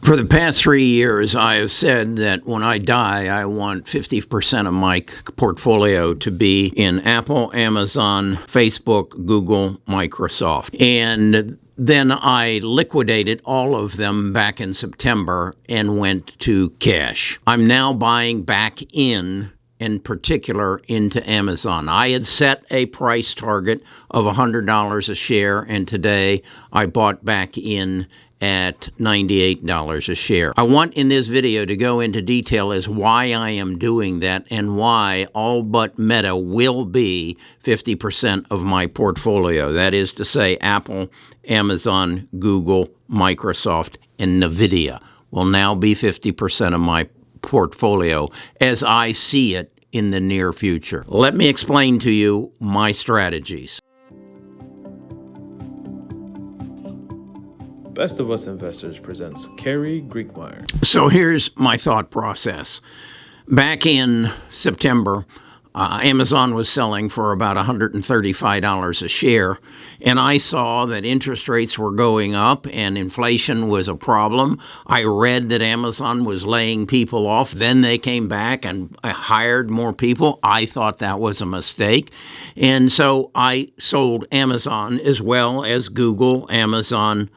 For the past 3 years, I have said that when I die, I want 50% of my portfolio to be in Apple, Amazon, Facebook, Google, Microsoft. And then I liquidated all of them back in September and went to cash. I'm now buying back in particular into Amazon. I had set a price target of $100 a share, and today I bought back in at $98 a share. I want in this video to go into detail as why I am doing that and why all but Meta will be 50% of my portfolio. That is to say, Apple, Amazon, Google, Microsoft, and NVIDIA will now be 50% of my portfolio as I see it in the near future. Let me explain to you my strategies. Best of Us Investors presents Kerry Griegmeyer. So here's my thought process. Back in September, Amazon was selling for about $135 a share, and I saw that interest rates were going up and inflation was a problem. I read that Amazon was laying people off. Then they came back and hired more people. I thought that was a mistake, and so I sold Amazon as well as Google, Amazon,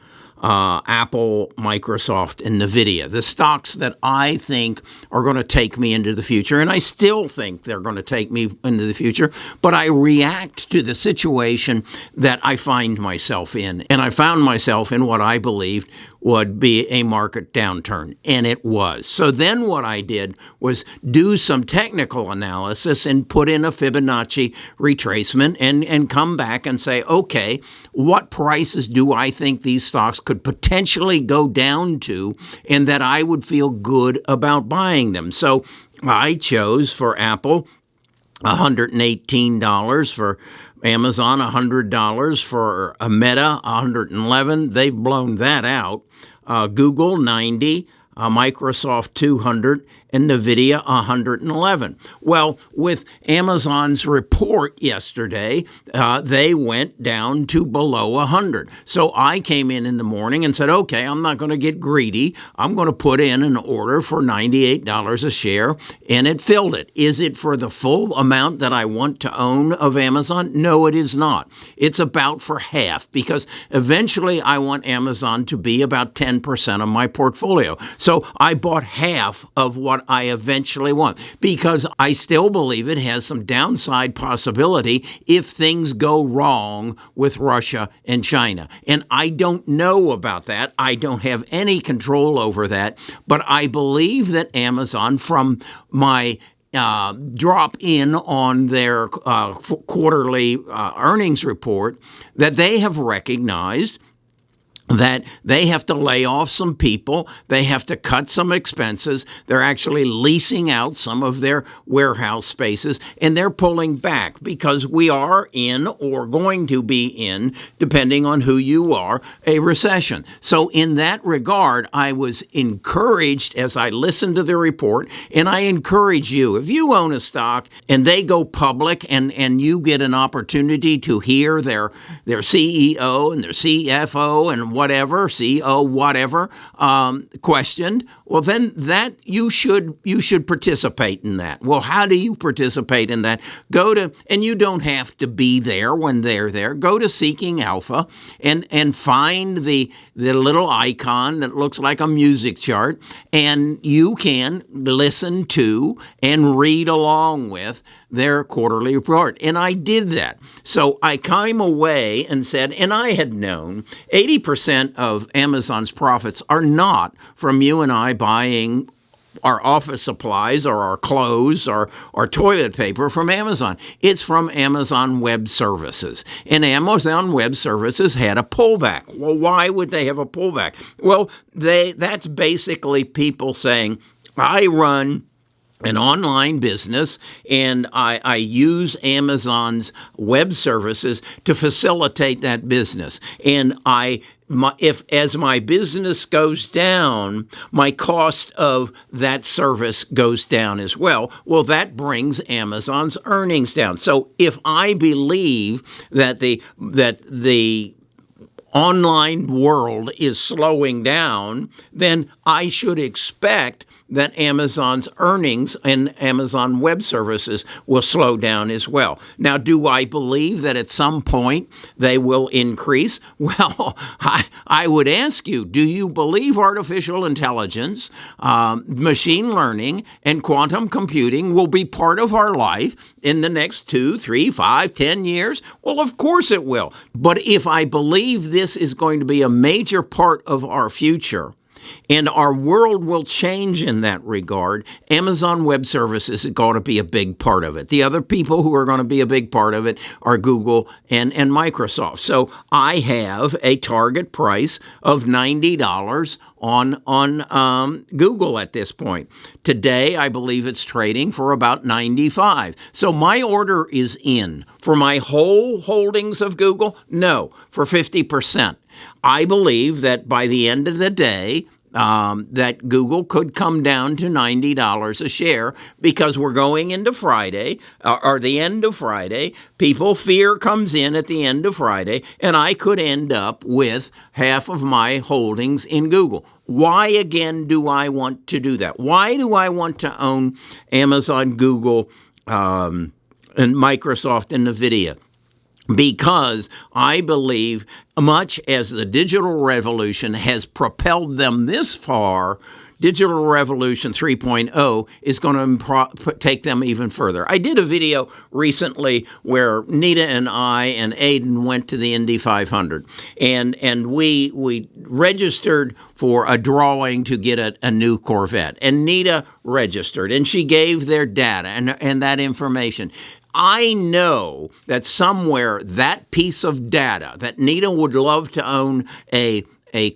Apple, Microsoft, and NVIDIA, the stocks that I think are going to take me into the future. And I still think they're going to take me into the future, but I react to the situation that I find myself in. And I found myself in what I believed would be a market downturn, and it was. So then what I did was do some technical analysis and put in a Fibonacci retracement and come back and say, okay, what prices do I think these stocks could potentially go down to and that I would feel good about buying them? So I chose for Apple $118, for Amazon $100, for Meta $111. They've blown that out. Google $90, Microsoft $200, and NVIDIA $111. Well, with Amazon's report yesterday, they went down to below 100. So I came in the morning and said, okay, I'm not going to get greedy. I'm going to put in an order for $98 a share, and it filled it. Is it for the full amount that I want to own of Amazon? No, it is not. It's about for half, because eventually I want Amazon to be about 10% of my portfolio. So I bought half of what I eventually want, because I still believe it has some downside possibility if things go wrong with Russia and China. And I don't know about that. I don't have any control over that. But I believe that Amazon, from my drop in on their quarterly earnings report, that they have recognized that they have to lay off some people, they have to cut some expenses, they're actually leasing out some of their warehouse spaces, and they're pulling back because we are in, or going to be in, depending on who you are, a recession. So in that regard, I was encouraged as I listened to the report, and I encourage you, if you own a stock and they go public and you get an opportunity to hear their CEO and their CFO and whatever, CEO, whatever, questioned, well, then that you should participate in that. Well, how do you participate in that? And you don't have to be there when they're there. Go to Seeking Alpha and find the little icon that looks like a music chart, and you can listen to and read along with their quarterly report. And I did that. So I came away and said, and I had known 80% of Amazon's profits are not from you and I buying our office supplies or our clothes or our toilet paper from Amazon. It's from Amazon Web Services. And Amazon Web Services had a pullback. Well, why would they have a pullback? Well, that's basically people saying, I run an online business, and I use Amazon's web services to facilitate that business. And as my business goes down, my cost of that service goes down as well. Well, that brings Amazon's earnings down. So if I believe that the online world is slowing down, then I should expect that Amazon's earnings and Amazon Web Services will slow down as well. Now, do I believe that at some point they will increase? Well, I would ask you, do you believe artificial intelligence, machine learning, and quantum computing will be part of our life in the next 2, 3, 5, 10 years? Well, of course it will. But if I believe this is going to be a major part of our future, and our world will change in that regard, Amazon Web Services is going to be a big part of it. The other people who are going to be a big part of it are Google and Microsoft. So I have a target price of $90 on Google at this point. Today, I believe it's trading for about $95. So my order is in. For my whole holdings of Google, no, for 50%. I believe that by the end of the day, that Google could come down to $90 a share because we're going into Friday, or the end of Friday. Fear comes in at the end of Friday, and I could end up with half of my holdings in Google. Why, again, do I want to do that? Why do I want to own Amazon, Google, and Microsoft and NVIDIA? Because I believe, much as the digital revolution has propelled them this far, Digital Revolution 3.0 is going to take them even further. I did a video recently where Nita and I and Aiden went to the Indy 500, and we registered for a drawing to get a new Corvette. And Nita registered, and she gave their data and that information. I know that somewhere that piece of data that Nita would love to own a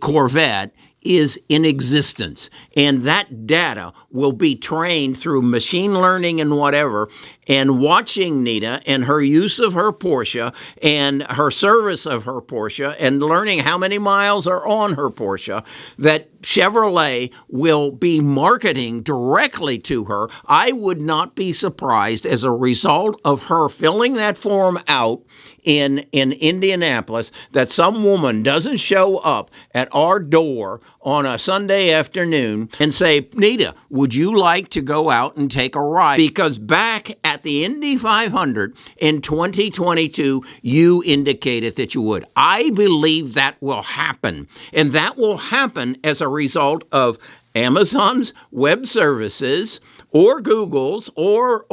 Corvette is in existence. And that data will be trained through machine learning and whatever, and watching Nita and her use of her Porsche and her service of her Porsche and learning how many miles are on her Porsche, that Chevrolet will be marketing directly to her. I would not be surprised as a result of her filling that form out in Indianapolis that some woman doesn't show up at our door on a Sunday afternoon and say, Nita, would you like to go out and take a ride? Because back at the Indy 500 in 2022, you indicated that you would. I believe that will happen. And that will happen as a result of Amazon's Web Services or Google's or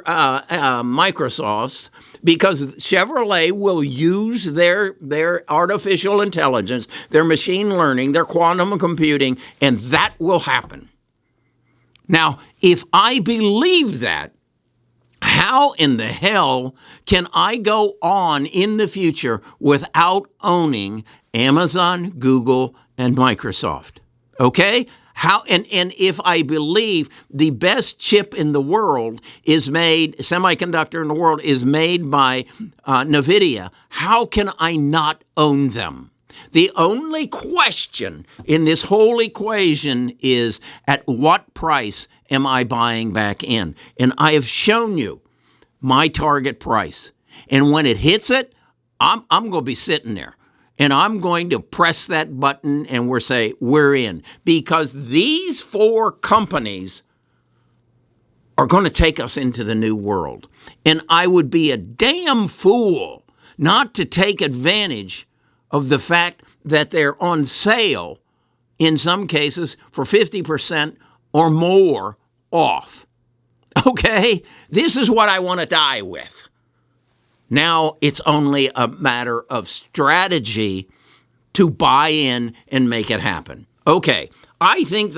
Microsoft's, because Chevrolet will use their artificial intelligence, their machine learning, their quantum computing, and that will happen. Now, if I believe that, how in the hell can I go on in the future without owning Amazon, Google, and Microsoft? Okay? How and if I believe the best chip in the world is made, semiconductor in the world is made by NVIDIA, how can I not own them? The only question in this whole equation is, at what price am I buying back in? And I have shown you my target price. And when it hits it, I'm going to be sitting there. And I'm going to press that button and we're in. Because these four companies are going to take us into the new world. And I would be a damn fool not to take advantage of the fact that they're on sale, in some cases, for 50% or more off. Okay? This is what I want to die with. Now it's only a matter of strategy to buy in and make it happen. Okay, I think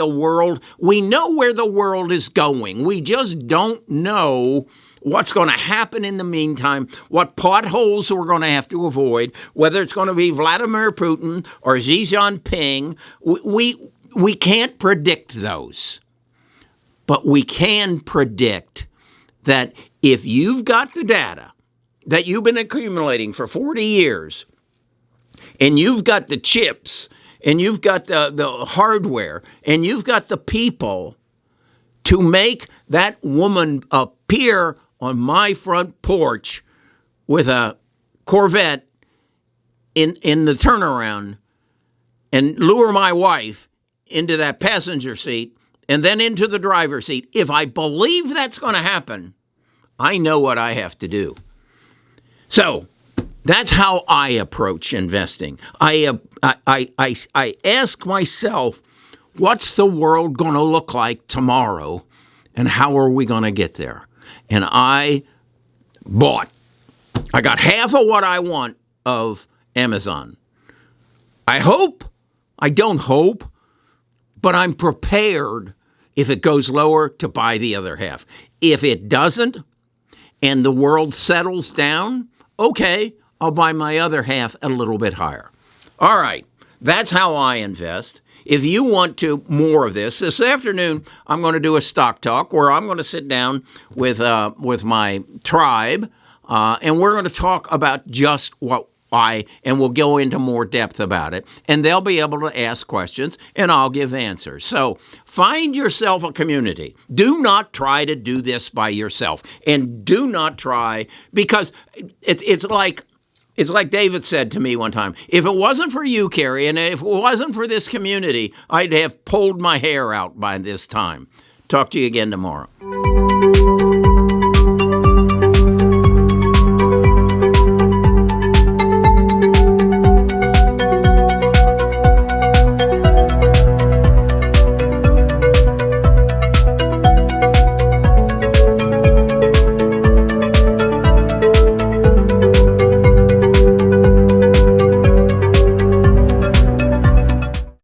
we know where the world is going. We just don't know what's going to happen in the meantime, what potholes we're going to have to avoid, whether it's going to be Vladimir Putin or Xi Jinping. We can't predict those. But we can predict that if you've got the data that you've been accumulating for 40 years, and you've got the chips, and you've got the hardware, and you've got the people to make that woman appear on my front porch with a Corvette in the turnaround and lure my wife into that passenger seat and then into the driver's seat, if I believe that's going to happen, I know what I have to do. So that's how I approach investing. I ask myself, what's the world going to look like tomorrow, and how are we going to get there? And I bought. I got half of what I want of Amazon. I don't hope, but I'm prepared if it goes lower to buy the other half. If it doesn't and the world settles down, okay, I'll buy my other half a little bit higher. All right, that's how I invest. If you want to more of this afternoon, I'm going to do a stock talk where I'm going to sit down with my tribe, and we're going to talk about just what and we'll go into more depth about it, and they'll be able to ask questions, and I'll give answers. So find yourself a community. Do not try to do this by yourself, and do not try, because it's like David said to me one time, if it wasn't for you, Carrie, and if it wasn't for this community, I'd have pulled my hair out by this time. Talk to you again tomorrow.